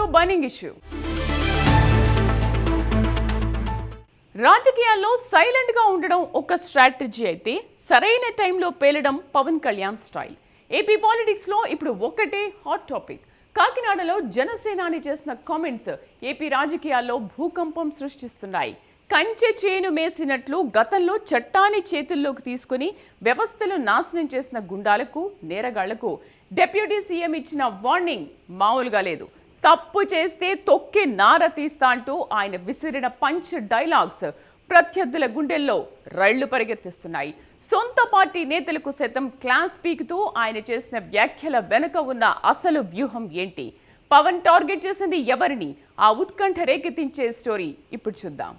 To burning issue. రాజకీయాల్లో silent గా ఉండడం ఒక స్ట్రాటజీ అయితే సరైన టైంలో పేలడం Pawan Kalyan style. AP politics లో ఇప్పుడు ఒక్కటే హాట్ టాపిక్. కాకినాడలో జనసేనాని చేసిన కామెంట్స్ ఏపీ రాజకీయాల్లో భూకంపం సృష్టిస్తున్నాయి. కంచె చేను మేసినట్లు గతంలో చట్టాన్ని చేతుల్లోకి తీసుకుని వ్యవస్థలు నాశనం చేసిన గుండాలకు, నేరగాళ్లకు డిప్యూటీ సీఎం ఇచ్చిన వార్నింగ్ మామూలుగా లేదు. తప్పు చేస్తే తొక్కి నార తీస్తా అంటూ ఆయన విసిరిన పంచ్ డైలాగ్స్ ప్రత్యర్థుల గుండెల్లో రైళ్లు పరిగెత్తిస్తున్నాయి. సొంత పార్టీ నేతలకు సైతం క్లాస్ పీకుతూ ఆయన చేసిన వ్యాఖ్యల వెనుక ఉన్న అసలు వ్యూహం ఏంటి? పవన్ టార్గెట్ చేసింది ఎవరిని? ఆ ఉత్కంఠ రేకెత్తించే స్టోరీ ఇప్పుడు చూద్దాం.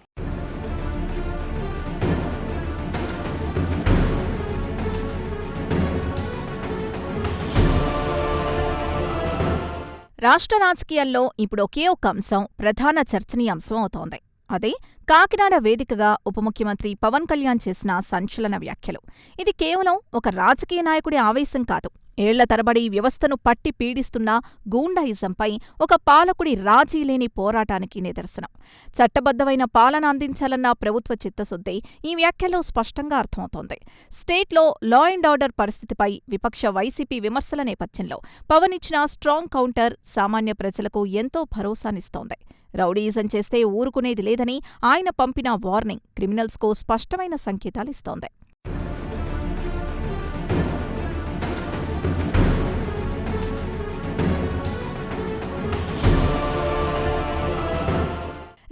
రాష్ట్ర రాజకీయాల్లో ఇప్పుడు ఒకే ఒక అంశం ప్రధాన చర్చనీయాంశం అవుతోంది. అదే కాకినాడ వేదికగా ఉప ముఖ్యమంత్రి పవన్ కళ్యాణ్ చేసిన సంచలన వ్యాఖ్యలు. ఇది కేవలం ఒక రాజకీయ నాయకుడి ఆవేశం కాదు. ఏళ్ల తరబడి వ్యవస్థను పట్టి పీడిస్తున్న గూండాయిజంపై ఒక పాలకుడి రాజీలేని పోరాటానికి నిదర్శనం. చట్టబద్ధమైన పాలన అందించాలన్న ప్రభుత్వ చిత్తశుద్ధి ఈ వ్యాఖ్యలో స్పష్టంగా అర్థమవుతోంది. స్టేట్లో లా అండ్ ఆర్డర్ పరిస్థితిపై విపక్ష వైసీపీ విమర్శల నేపథ్యంలో పవన్ ఇచ్చిన స్ట్రాంగ్ కౌంటర్ సామాన్య ప్రజలకు ఎంతో భరోసానిస్తోంది. రౌడీయిజం చేస్తే ఊరుకునేది లేదని ఆయన పంపిన వార్నింగ్ క్రిమినల్స్కు స్పష్టమైన సంకేతాలిస్తోంది.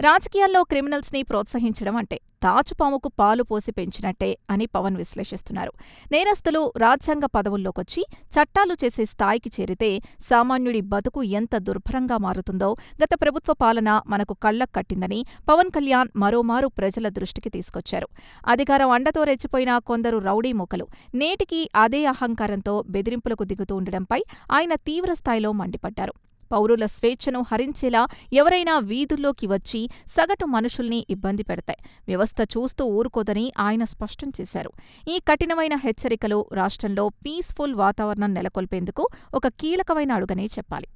రాజకీయాల్లో క్రిమినల్స్ ని ప్రోత్సహించడం అంటే తాచుపాముకు పాలు పోసి పెంచినట్టే అని పవన్ విశ్లేషిస్తున్నారు. నేరస్తులు రాజ్యాంగ పదవుల్లోకొచ్చి చట్టాలు చేసే స్థాయికి చేరితే సామాన్యుడి బతుకు ఎంత దుర్భరంగా మారుతుందో గత ప్రభుత్వ పాలన మనకు కళ్లక్ కట్టిందని పవన్ కళ్యాణ్ మరోమారు ప్రజల దృష్టికి తీసుకొచ్చారు. అధికారం అండతో రెచ్చిపోయిన కొందరు రౌడీ మూకలు నేటికీ అదే అహంకారంతో బెదిరింపులకు దిగుతూ ఉండడంపై ఆయన తీవ్రస్థాయిలో మండిపడ్డారు. పౌరుల స్వేచ్ఛను హరించేలా ఎవరైనా వీధుల్లోకి వచ్చి సగటు మనుషుల్ని ఇబ్బంది పెడతాయి వ్యవస్థ చూస్తూ ఊరుకోదని ఆయన స్పష్టం చేశారు. ఈ కఠినమైన హెచ్చరికలు రాష్ట్రంలో పీస్ఫుల్ వాతావరణం నెలకొల్పేందుకు ఒక కీలకమైన అడుగనే చెప్పాలి.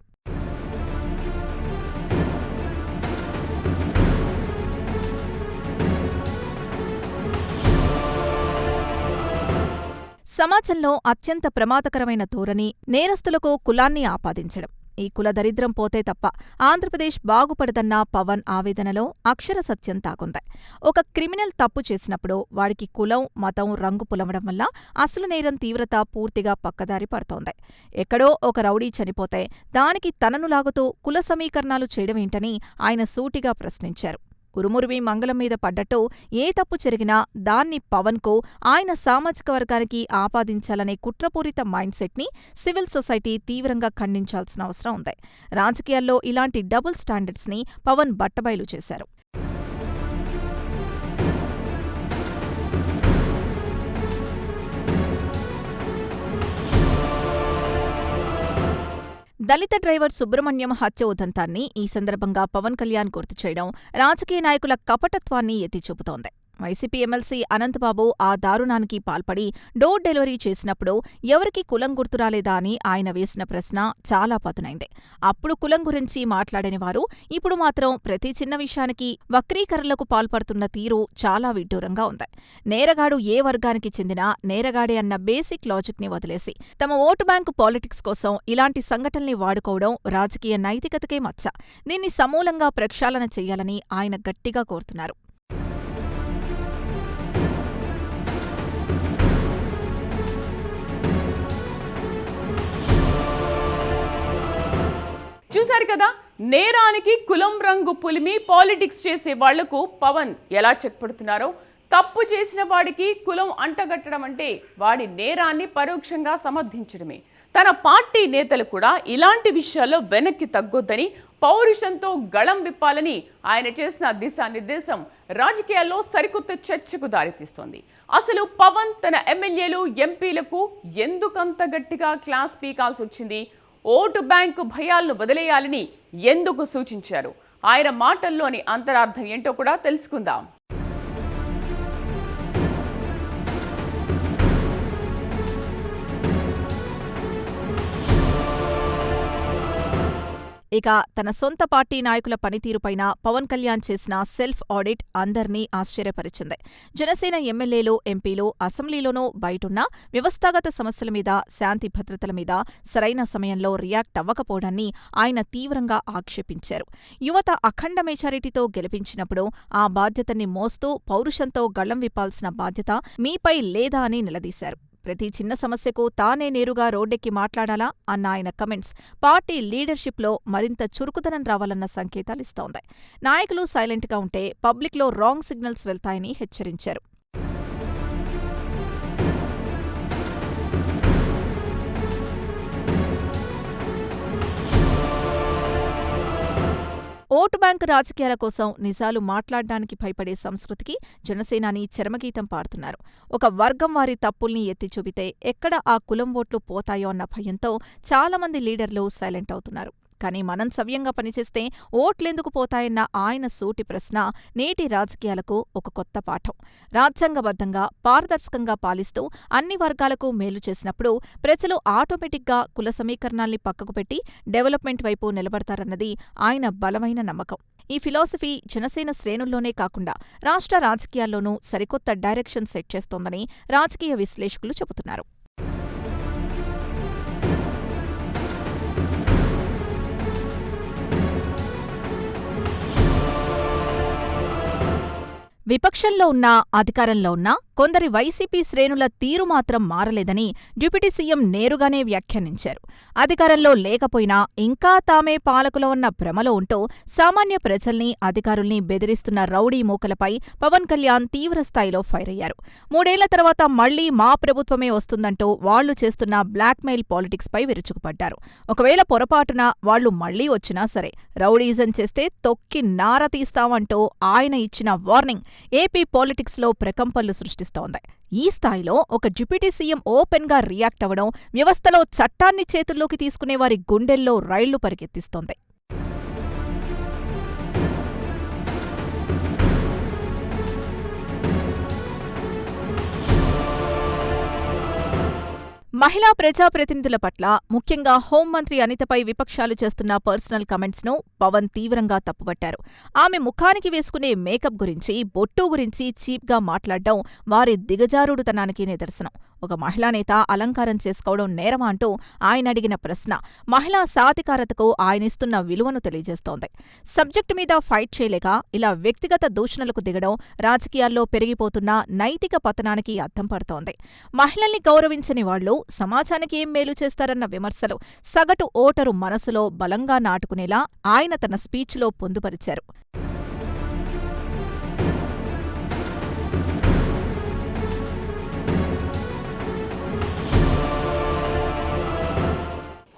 సమాజంలో అత్యంత ప్రమాదకరమైన ధోరణి నేరస్తులకు కులాన్ని ఆపాదించడం. ఈ కుల దరిద్రం పోతే తప్ప ఆంధ్రప్రదేశ్ బాగుపడదన్న పవన్ ఆవేదనలో అక్షర సత్యం తాకుంది. ఒక క్రిమినల్ తప్పు చేసినప్పుడు వాడికి కులం, మతం, రంగు పులమడం వల్ల అసలు నేరం తీవ్రత పూర్తిగా పక్కదారి పడుతోంది. ఎక్కడో ఒక రౌడీ చనిపోతే దానికి తనను లాగుతూ కుల సమీకరణాలు చేయడమేంటని ఆయన సూటిగా ప్రశ్నించారు. ఉరుమురిమి మంగళం మీద పడ్డట్టు ఏ తప్పు జరిగినా దాన్ని పవన్కు, ఆయన సామాజిక వర్గానికి ఆపాదించాలనే కుట్రపూరిత మైండ్ సెట్ని సివిల్ సొసైటీ తీవ్రంగా ఖండించాల్సిన అవసరం ఉంది. రాజకీయాల్లో ఇలాంటి డబుల్ స్టాండర్డ్స్ని పవన్ బట్టబయలు చేశారు. దళిత డ్రైవర్ సుబ్రహ్మణ్యం హత్య ఉదంతాన్ని ఈ సందర్భంగా పవన్ కళ్యాణ్ గుర్తు చేయడం రాజకీయ నాయకుల కపటత్వాన్ని ఎత్తిచూపుతోంది. వైసీపీ ఎమ్మెల్సీ అనంతబాబు ఆ దారుణానికి పాల్పడి డోర్ డెలివరీ చేసినప్పుడు ఎవరికి కులం గుర్తు రాలేదా అని ఆయన వేసిన ప్రశ్న చాలా పదునైంది. అప్పుడు కులం గురించి మాట్లాడని వారు ఇప్పుడు మాత్రం ప్రతి చిన్న విషయానికి వక్రీకరణలకు పాల్పడుతున్న తీరు చాలా విడ్డూరంగా ఉంది. నేరగాడు ఏ వర్గానికి చెందినా నేరగాడే అన్న బేసిక్ లాజిక్ని వదిలేసి తమ ఓటు బ్యాంకు పాలిటిక్స్ కోసం ఇలాంటి సంఘటనల్ని వాడుకోవడం రాజకీయ నైతికతకే మచ్చ. దీన్ని సమూలంగా ప్రక్షాళన చేయాలని ఆయన గట్టిగా కోరుతున్నారు. చూశారు కదా, నేరానికి కులం రంగు పులిమి పాలిటిక్స్ చేసే వాళ్లకు పవన్ ఎలా చెక్ పెడుతున్నారో. తప్పు చేసిన వాడికి కులం అంటగట్టడం అంటే వాడి నేరాన్ని పరోక్షంగా సమర్థించడమే. తన పార్టీ నేతలు కూడా ఇలాంటి విషయాల్లో వెనక్కి తగ్గొద్దని, పౌరుషంతో గళం విప్పాలని ఆయన చేసిన దిశానిర్దేశం రాజకీయాల్లో సరికొత్త చర్చకు దారితీస్తోంది. అసలు పవన్ తన ఎమ్మెల్యేలు, ఎంపీలకు ఎందుకంత గట్టిగా క్లాస్ పీకాల్సి వచ్చింది? ఓటు బ్యాంకు భయాలను వదిలేయాలని ఎందుకు సూచించారు? ఆయన మాటల్లోని అంతరార్థం ఏంటో కూడా తెలుసుకుందాం. ఇక తన సొంత పార్టీ నాయకుల పనితీరుపైన పవన్ కళ్యాణ్ చేసిన సెల్ఫ్ ఆడిట్ అందర్నీ ఆశ్చర్యపరిచింది. జనసేన ఎమ్మెల్యేలు, ఎంపీలు అసెంబ్లీలోనూ బయటున్నా వ్యవస్థాగత సమస్యల మీద, శాంతి భద్రతల మీద సరైన సమయంలో రియాక్ట్ అవ్వకపోవడాన్ని ఆయన తీవ్రంగా ఆక్షేపించారు. యువత అఖండ మెజారిటీతో గెలిపించినప్పుడు ఆ బాధ్యతని మోస్తూ పౌరుషంతో గళ్లం విప్పాల్సిన బాధ్యత మీపై లేదా అని నిలదీశారు. ప్రతి చిన్న సమస్యకు తానే నేరుగా రోడ్డెక్కి మాట్లాడాలా అన్న ఆయన కమెంట్స్ పార్టీ లీడర్షిప్లో మరింత చురుకుదనం రావాలన్న సంకేతాలిస్తోంది. నాయకులు సైలెంట్గా ఉంటే పబ్లిక్లో రాంగ్ సిగ్నల్స్ వెళ్తాయని హెచ్చరించారు. ఓటు బ్యాంకు రాజకీయాల కోసం నిజాలు మాట్లాడ్డానికి భయపడే సంస్కృతికి జనసేనాని చరమగీతం పాడుతున్నారు. ఒక వర్గం వారి తప్పుల్ని ఎత్తి చూపితే ఎక్కడ ఆ కులం ఓట్లు పోతాయో అన్న భయంతో చాలామంది లీడర్లు సైలెంట్ అవుతున్నారు. కానీ మనం సవ్యంగా పనిచేస్తే ఓట్లెందుకు పోతాయన్న ఆయన సూటి ప్రశ్న నేటి రాజకీయాలకు ఒక కొత్త పాఠం. రాజ్యాంగబద్ధంగా, పారదర్శకంగా పాలిస్తూ అన్ని వర్గాలకు మేలు చేసినప్పుడు ప్రజలు ఆటోమేటిక్గా కుల సమీకరణాల్ని పక్కకు పెట్టి డెవలప్మెంట్ వైపు నిలబడతారన్నది ఆయన బలమైన నమ్మకం. ఈ ఫిలాసఫీ జనసేన శ్రేణుల్లోనే కాకుండా రాష్ట్ర రాజకీయాల్లోనూ సరికొత్త డైరెక్షన్ సెట్ చేస్తోందని రాజకీయ విశ్లేషకులు చెబుతున్నారు. విపక్షంలో ఉన్నా, అధికారంలో ఉన్నా కొందరి వైసీపీ శ్రేణుల తీరు మాత్రం మారలేదని డిప్యూటీ సీఎం నేరుగానే వ్యాఖ్యానించారు. అధికారంలో లేకపోయినా ఇంకా తామే పాలకులో ఉన్న భ్రమలో ఉంటూ సామాన్య ప్రజల్ని, అధికారుల్ని బెదిరిస్తున్న రౌడీ మూకలపై పవన్ కళ్యాణ్ తీవ్రస్థాయిలో ఫైర్ అయ్యారు. 3 ఏళ్ల తర్వాత మళ్లీ మా ప్రభుత్వమే వస్తుందంటూ వాళ్లు చేస్తున్న బ్లాక్మెయిల్ పాలిటిక్స్ పై విరుచుకుపడ్డారు. ఒకవేళ పొరపాటున వాళ్లు మళ్లీ వచ్చినా సరే రౌడీజం చేస్తే తొక్కి నార తీస్తామంటూ ఆయన ఇచ్చిన వార్నింగ్ ఏపీ పాలిటిక్స్లో ప్రకంపనలు సృష్టిస్తోంది. ఈ స్థాయిలో ఒక డిప్యూటీ సీఎం ఓపెన్గా రియాక్ట్ అవ్వడం వ్యవస్థలో చట్టాన్ని చేతుల్లోకి తీసుకునే వారి గుండెల్లో రైళ్లు పరిగెత్తిస్తోంది. మహిళా ప్రజాప్రతినిధుల పట్ల, ముఖ్యంగా హోంమంత్రి అనితపై విపక్షాలు చేస్తున్న పర్సనల్ కమెంట్స్ను పవన్ తీవ్రంగా తప్పుపట్టారు. ఆమె ముఖానికి వేసుకునే మేకప్ గురించి, బొట్టు గురించి చీప్గా మాట్లాడడం వారి దిగజారుడుతనానికి నిదర్శనం. ఒక మహిళా నేత అలంకారం చేసుకోవడం నేరమా అంటూ ఆయన అడిగిన ప్రశ్న మహిళా సాధికారతకు ఆయనిస్తున్న విలువను తెలియజేస్తోంది. సబ్జెక్టు మీద ఫైట్ చేయలేక ఇలా వ్యక్తిగత దూషణలకు దిగడం రాజకీయాల్లో పెరిగిపోతున్న నైతిక పతనానికి అద్దం పడుతోంది. మహిళల్ని గౌరవించని వాళ్లు సమాజానికి ఏం మేలు చేస్తారన్న విమర్శలు సగటు ఓటరు మనసులో బలంగా నాటుకునేలా ఆయన తన స్పీచ్లో పొందుపరిచారు.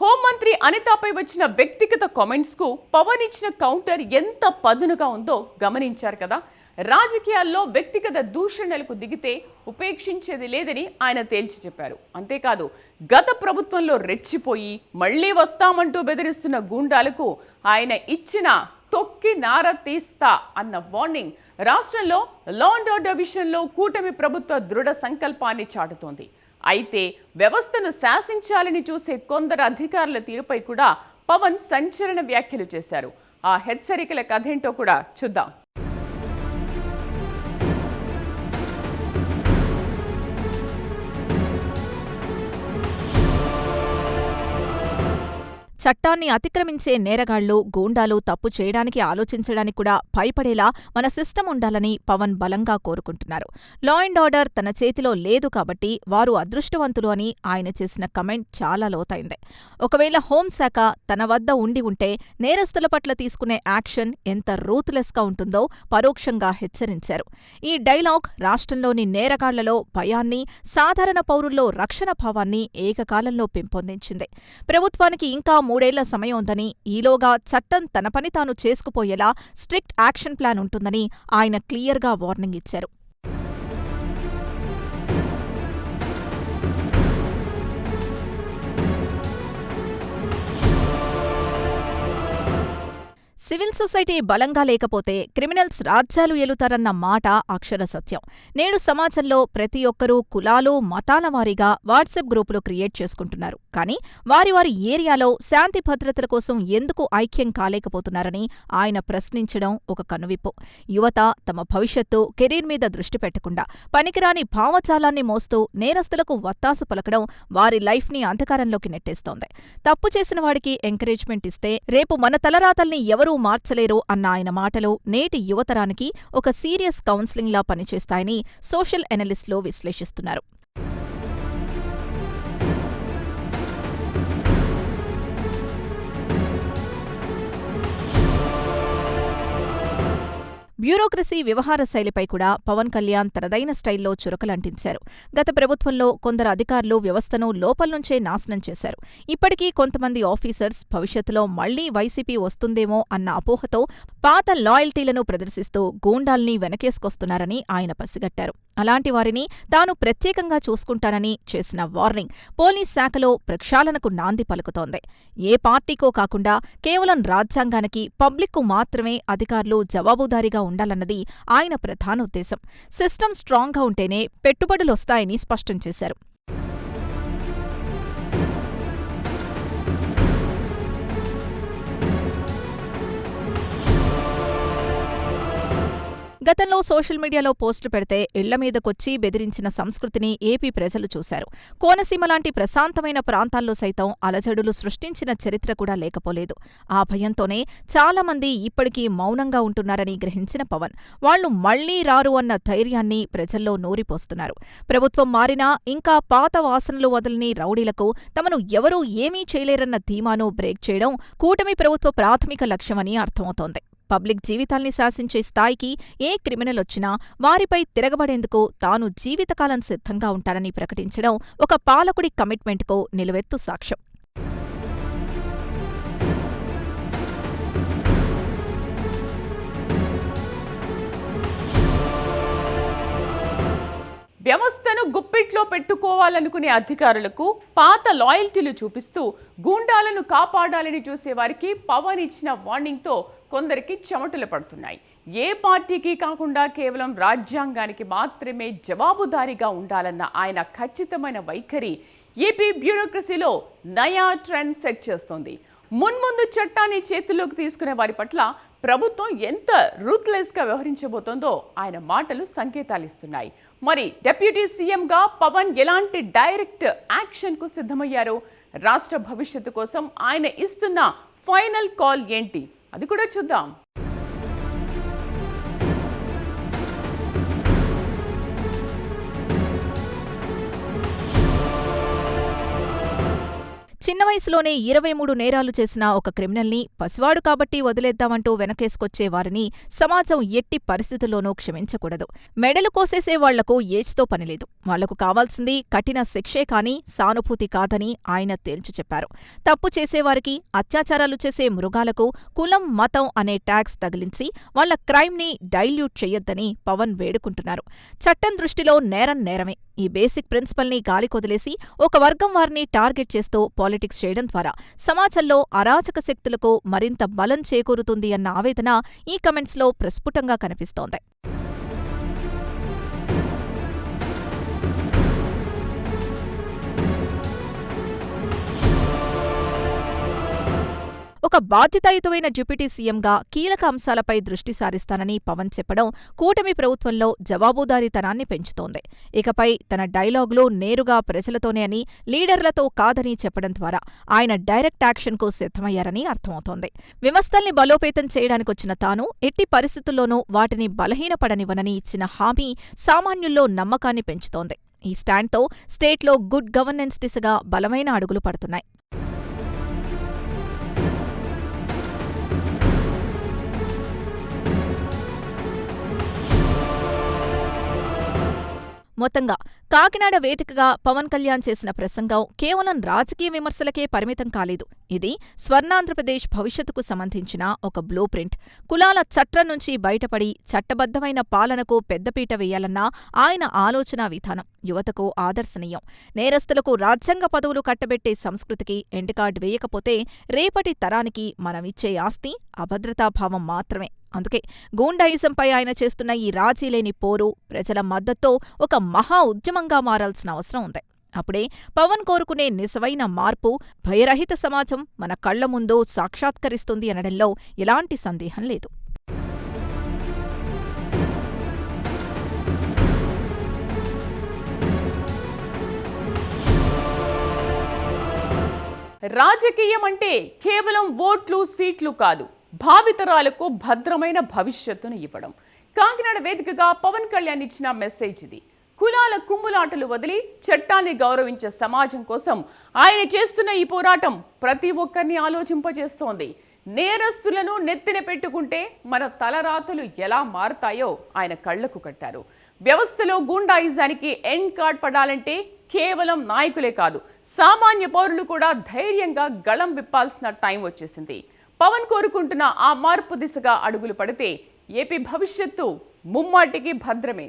హోంమంత్రి అనితపై వచ్చిన వ్యక్తిగత కామెంట్స్కు పవన్ ఇచ్చిన కౌంటర్ ఎంత పదునుగా ఉందో గమనించారు కదా. రాజకీయాల్లో వ్యక్తిగత దూషణలకు దిగితే ఉపేక్షించేది లేదని ఆయన తేల్చి చెప్పారు. అంతేకాదు, గత ప్రభుత్వంలో రెచ్చిపోయి మళ్లీ వస్తామంటూ బెదిరిస్తున్న గూండాలకు ఆయన ఇచ్చిన తొక్కి నార తీస్తా అన్న వార్నింగ్ రాష్ట్రంలో లా అండ్ ఆర్డర్ విషయంలో కూటమి ప్రభుత్వ దృఢ సంకల్పాన్ని చాటుతోంది. అయితే వ్యవస్థను శాసించాలని చూసే కొందరు అధికారుల తీరుపై కూడా పవన్ సంచలన వ్యాఖ్యలు చేశారు. ఆ హెచ్చరికల కథేంటో కూడా చూద్దాం. చట్టాన్ని అతిక్రమించే నేరగాళ్లు, గూండాలు తప్పు చేయడానికి, ఆలోచించడానికి కూడా భయపడేలా మన సిస్టమ్ ఉండాలని పవన్ బలంగా కోరుకుంటున్నారు. లా అండ్ ఆర్డర్ తన చేతిలో లేదు కాబట్టి వారు అదృష్టవంతులు అని ఆయన చేసిన కమెంట్ చాలా లోతైంది. ఒకవేళ హోంశాఖ తన వద్ద ఉండి ఉంటే నేరస్తుల పట్ల తీసుకునే యాక్షన్ ఎంత రూత్లెస్గా ఉంటుందో పరోక్షంగా హెచ్చరించారు. ఈ డైలాగ్ రాష్ట్రంలోని నేరగాళ్లలో భయాన్ని, సాధారణ పౌరుల్లో రక్షణ భావాన్ని ఏకకాలంలో పెంపొందించింది. ప్రభుత్వానికి ఇంకా 3 ఏళ్ల సమయం ఉందని, ఈలోగా చట్టం తన పని తాను చేసుకుపోయేలా స్ట్రిక్ట్ యాక్షన్ ప్లాన్ ఉంటుందని ఆయన క్లియర్గా వార్నింగ్ ఇచ్చారు. సివిల్ సొసైటీ బలంగా లేకపోతే క్రిమినల్స్ రాజ్యాలు ఏలుతారన్న మాట అక్షర సత్యం. నేడు సమాజంలో ప్రతి ఒక్కరూ కులాలు, మతాల వారీగా వాట్సాప్ గ్రూపులు క్రియేట్ చేసుకుంటున్నారు. కానీ వారి వారి ఏరియాలో శాంతి భద్రతల కోసం ఎందుకు ఐక్యం కాలేకపోతున్నారని ఆయన ప్రశ్నించడం ఒక కనువిప్పు. యువత తమ భవిష్యత్తు, కెరీర్ మీద దృష్టి పెట్టకుండా పనికిరాని భావజాలాన్ని మోస్తూ నేరస్తులకు వత్తాసు పలకడం వారి లైఫ్ని అంధకారంలోకి నెట్టేస్తోంది. తప్పు చేసిన వాడికి ఎంకరేజ్మెంట్ ఇస్తే రేపు మన తలరాతల్ని ఎవరూ మార్చలేరు అన్న ఆయన మాటలు నేటి యువతరానికి ఒక సీరియస్ కౌన్సిలింగ్లా పనిచేస్తాయని సోషల్ ఎనలిస్టులు విశ్లేషిస్తున్నారు. బ్యూరోక్రసీ వ్యవహార శైలిపై కూడా పవన్ కళ్యాణ్ తనదైన స్టైల్లో చురకలంటించారు. గత ప్రభుత్వంలో కొందరు అధికారులు వ్యవస్థను లోపల్నుంచే నాశనం చేశారు. ఇప్పటికీ కొంతమంది ఆఫీసర్స్ భవిష్యత్తులో మళ్లీ వైసీపీ వస్తుందేమో అన్న అపోహతో పాత లాయల్టీలను ప్రదర్శిస్తూ గూండాల్ని వెనకేసుకొస్తున్నారని ఆయన పసిగట్టారు. అలాంటి వారిని తాను ప్రత్యేకంగా చూసుకుంటానని చేసిన వార్నింగ్ పోలీస్ శాఖలో ప్రక్షాళనకు నాంది పలుకుతోంది. ఏ పార్టీకో కాకుండా కేవలం రాజ్యాంగానికి, పబ్లిక్కు మాత్రమే అధికారులు జవాబుదారీగా ఉండాలన్నది ఆయన ప్రధాన ఉద్దేశం. సిస్టమ్ స్ట్రాంగ్గా ఉంటేనే పెట్టుబడులొస్తాయని స్పష్టం చేశారు. గతంలో సోషల్ మీడియాలో పోస్టులు పెడితే ఇళ్ల మీదకొచ్చి బెదిరించిన సంస్కృతిని ఏపీ ప్రజలు చూశారు. కోనసీమ లాంటి ప్రశాంతమైన ప్రాంతాల్లో సైతం అలజడులు సృష్టించిన చరిత్ర కూడా లేకపోలేదు. ఆ భయంతోనే చాలామంది ఇప్పటికీ మౌనంగా ఉంటున్నారని గ్రహించిన పవన్ వాళ్లు మళ్లీ రారు అన్న ధైర్యాన్ని ప్రజల్లో నూరిపోస్తున్నారు. ప్రభుత్వం మారినా ఇంకా పాత వాసనలు వదలని రౌడీలకు తమను ఎవరూ ఏమీ చేయలేరన్న ధీమాను బ్రేక్ చేయడం కూటమి ప్రభుత్వ ప్రాథమిక లక్ష్యమని అర్థమవుతోంది. పబ్లిక్ జీవితాల్ని శాసించే స్థాయికి ఏ క్రిమినల్ వచ్చినా వారిపై తిరగబడేందుకు తాను జీవితకాలం సిద్ధంగా ఉంటానని ప్రకటించడం ఒక పాలకుడి కమిట్మెంట్కు నిలువెత్తు సాక్ష్యం. వ్యవస్థను గుప్పిట్లో పెట్టుకోవాలనుకునే అధికారులకు పాత లాయల్టీలు చూపిస్తూ గూండాలను కాపాడాలని చూసేవారికి పవన్ ఇచ్చిన వార్నింగ్తో కొందరికి చెమటలు పడుతున్నాయి. ఏ పార్టీకి కాకుండా కేవలం రాజ్యాంగానికి మాత్రమే జవాబుదారీగా ఉండాలన్న ఆయన ఖచ్చితమైన వైఖరి ఏపీ బ్యూరోక్రసీలో నయా ట్రెండ్ సెట్ చేస్తోంది. మున్ముందు చట్టాన్ని చేతుల్లోకి తీసుకునే వారి పట్ల ప్రభుత్వం ఎంత రూత్లెస్గా వ్యవహరించబోతోందో ఆయన మాటలు సంకేతాలిస్తున్నాయి. మరి డిప్యూటీ సీఎంగా పవన్ ఎలాంటి డైరెక్ట్ యాక్షన్కు సిద్ధమయ్యారో, రాష్ట్ర భవిష్యత్తు కోసం ఆయన ఇస్తున్న ఫైనల్ కాల్ ఏంటి, అది కూడా చూద్దాం. చిన్న వయసులోనే 23 నేరాలు చేసిన ఒక క్రిమినల్ని పసివాడు కాబట్టి వదిలేద్దామంటూ వెనకేసుకొచ్చే వారిని సమాజం ఎట్టి పరిస్థితుల్లోనూ క్షమించకూడదు. మెడలు కోసేసే వాళ్లకు ఏజ్తో పనిలేదు. వాళ్లకు కావాల్సింది కఠిన శిక్షే కాని సానుభూతి కాదని ఆయన తేల్చి చెప్పారు. తప్పు చేసేవారికి, అత్యాచారాలు చేసే మృగాలకు కులం, మతం అనే ట్యాగ్స్ తగిలించి వాళ్ల క్రైమ్ని డైల్యూట్ చెయ్యొద్దని పవన్ వేడుకుంటున్నారు. చట్టం దృష్టిలో నేరం నేరమే. ఈ బేసిక్ ప్రిన్సిపల్ని గాలికొదిలేసి ఒక వర్గం వారిని టార్గెట్ చేస్తూ పాలిటిక్స్ చేయడం ద్వారా సమాజంలో అరాచక శక్తులకు మరింత బలం చేకూరుతుంది అన్న ఆవేదన ఈ కమెంట్స్లో ప్రస్ఫుటంగా కనిపిస్తోంది. ఒక బాధ్యతాయుతమైన డిప్యూటీ సీఎంగా కీలక అంశాలపై దృష్టి సారిస్తానని పవన్ చెప్పడం కూటమి ప్రభుత్వంలో జవాబుదారీతనాన్ని పెంచుతోంది. ఇకపై తన డైలాగులు నేరుగా ప్రజలతోనే అని, లీడర్లతో కాదని చెప్పడం ద్వారా ఆయన డైరెక్ట్ యాక్షన్కు సిద్ధమయ్యారని అర్థమవుతోంది. వ్యవస్థల్ని బలోపేతం చేయడానికొచ్చిన తాను ఎట్టి పరిస్థితుల్లోనూ వాటిని బలహీనపడనివ్వనని ఇచ్చిన హామీ సామాన్యుల్లో నమ్మకాన్ని పెంచుతోంది. ఈ స్టాండ్తో స్టేట్లో గుడ్ గవర్నెన్స్ దిశగా బలమైన అడుగులు పడుతున్నాయి. మొత్తంగా కాకినాడ వేదికగా పవన్ కళ్యాణ్ చేసిన ప్రసంగం కేవలం రాజకీయ విమర్శలకే పరిమితం కాలేదు. ఇది స్వర్ణాంధ్రప్రదేశ్ భవిష్యత్తుకు సంబంధించిన ఒక బ్లూ ప్రింట్. కులాల చట్రం నుంచి బయటపడి చట్టబద్ధమైన పాలనకు పెద్దపీట వేయాలన్న ఆయన ఆలోచనా విధానం యువతకు ఆదర్శనీయం. నేరస్తులకు రాజ్యాంగ పదవులు కట్టబెట్టే సంస్కృతికి ఎండ్కార్డు వేయకపోతే రేపటి తరానికి మనమిచ్చే ఆస్తి అభద్రతాభావం మాత్రమే. అందుకే గూండాయిజంపై ఆయన చేస్తున్న ఈ రాజీలేని పోరు ప్రజల మద్దతుతో ఒక మహా ఉద్యమంగా మారాల్సిన అవసరం ఉంది. అప్పుడే పవన్ కోరుకునే నిజమైన మార్పు, భయరహిత సమాజం మన కళ్ల ముందు సాక్షాత్కరిస్తుంది అనడంలో ఎలాంటి సందేహం లేదు. రాజకీయం అంటే కేవలం ఓట్లు, సీట్లు కాదు, భావితరాలకు భద్రమైన భవిష్యత్తును ఇవ్వడం. కాకినాడ వేదికగా పవన్ కళ్యాణ్ ఇచ్చిన మెసేజ్ ఇది. కులాల కుమ్ములాటలు వదిలి చట్టాన్ని గౌరవించే సమాజం కోసం ఆయన చేస్తున్న ఈ పోరాటం ప్రతి ఒక్కరిని ఆలోచింపజేస్తోంది. నేరస్తులను నెత్తిన పెట్టుకుంటే మన తలరాతలు ఎలా మారుతాయో ఆయన కళ్లకు కట్టారు. వ్యవస్థలో గూండాయిజానికి ఎండ్ కార్డ్ పడాలంటే కేవలం నాయకులే కాదు, సామాన్య పౌరులు కూడా ధైర్యంగా గళం విప్పాల్సిన టైం వచ్చేసింది. పవన్ కోరుకుంటున్న ఆ మార్పు దిశగా అడుగులు పడితే ఏపీ భవిష్యత్తు ముమ్మాటికి భద్రమే.